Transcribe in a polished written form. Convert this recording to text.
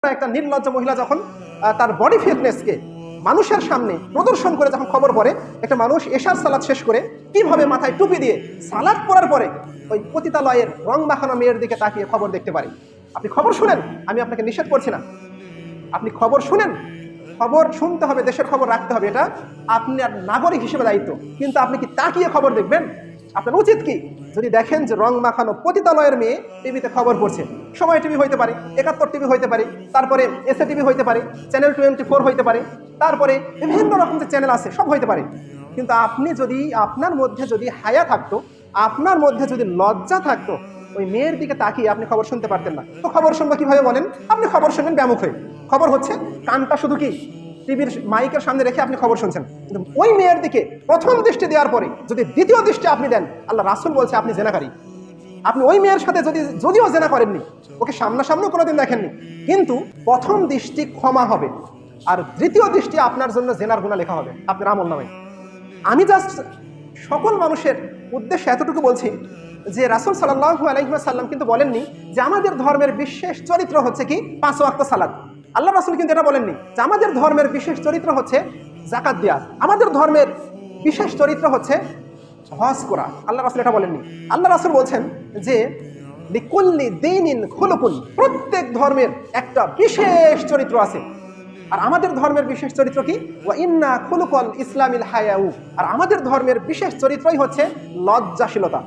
একটা নির্লজ্জ মহিলা যখন তার বডি ফিটনেসকে মানুষের সামনে প্রদর্শন করে যখন খবর পড়ে, একটা মানুষ এশার সালাদ শেষ করে কিভাবে মাথায় টুপি দিয়ে সালাদ পড়ার পরে ওই পতিতালয়ের রং মাখানো মেয়ের দিকে তাকিয়ে খবর দেখতে পারে। আপনি খবর শুনেন, আমি আপনাকে নিষেধ করছি না, আপনি খবর শুনেন, খবর শুনতে হবে, দেশের খবর রাখতে হবে, এটা আপনার নাগরিক হিসেবে দায়িত্ব। কিন্তু আপনি কি তাকিয়ে খবর দেখবেন? আপনার উচিত কি, যদি দেখেন যে রং মাখানো পতিতালয়ের মেয়ে টিভিতে খবর পড়ছে, সময় টিভি হইতে পারে, 71 টিভি হইতে পারে, তারপরে এসএ টিভি হইতে পারে, চ্যানেল 24 হইতে পারে, তারপরে বিভিন্ন রকম যে চ্যানেল আছে সব হইতে পারে, কিন্তু আপনি যদি, আপনার মধ্যে যদি হায়া থাকতো, আপনার মধ্যে যদি লজ্জা থাকতো, ওই মেয়ের দিকে তাকিয়ে আপনি খবর শুনতে পারতেন না। তো খবর শুনবো কিভাবে বলেন? আপনি খবর শুনবেন ব্যামুখ হয়ে। খবর হচ্ছে কানটা শুধু কি টিভির মাইকের সামনে রেখে আপনি খবর শুনছেন, কিন্তু ওই মেয়ের দিকে প্রথম দৃষ্টি দেওয়ার পরে যদি দ্বিতীয় দৃষ্টি আপনি দেন, আল্লাহ রাসূল বলছে আপনি জেনাকারী। আপনি ওই মেয়ের সাথে যদিও জেনা করেননি, ওকে সামনাসামনিও কোনোদিন দেখেননি, কিন্তু প্রথম দৃষ্টি ক্ষমা হবে, আর দ্বিতীয় দৃষ্টি আপনার জন্য জেনার গুনাহ লেখা হবে আপনার আমলনামায়। আমি জাস্ট সকল মানুষের উদ্দেশ্যে এতটুকু বলছি যে রাসূল সাল্লাল্লাহু আলাইহি ওয়াসাল্লাম কিন্তু বলেননি যে আমাদের ধর্মের বিশেষ চরিত্র হচ্ছে কি 5 ওয়াক্ত সালাত। আল্লাহ রাসূল কিন্তু এটা বলেননি যে আমাদের ধর্মের বিশেষ চরিত্র হচ্ছে যাকাত দেওয়া, আমাদের ধর্মের বিশেষ চরিত্র হচ্ছে হজ করা। আল্লাহ রাসূল এটা বলেননি। আল্লাহ রাসূল বলছেন যে লিকুল্লি দীনিন খুলুকুন, প্রত্যেক ধর্মের একটা বিশেষ চরিত্র আছে, আর আমাদের ধর্মের বিশেষ চরিত্র কি? ওয়া ইন্না খুলুকুল ইসলামিল হায়াউ, আর আমাদের ধর্মের বিশেষ চরিত্রই হচ্ছে লজ্জাশীলতা।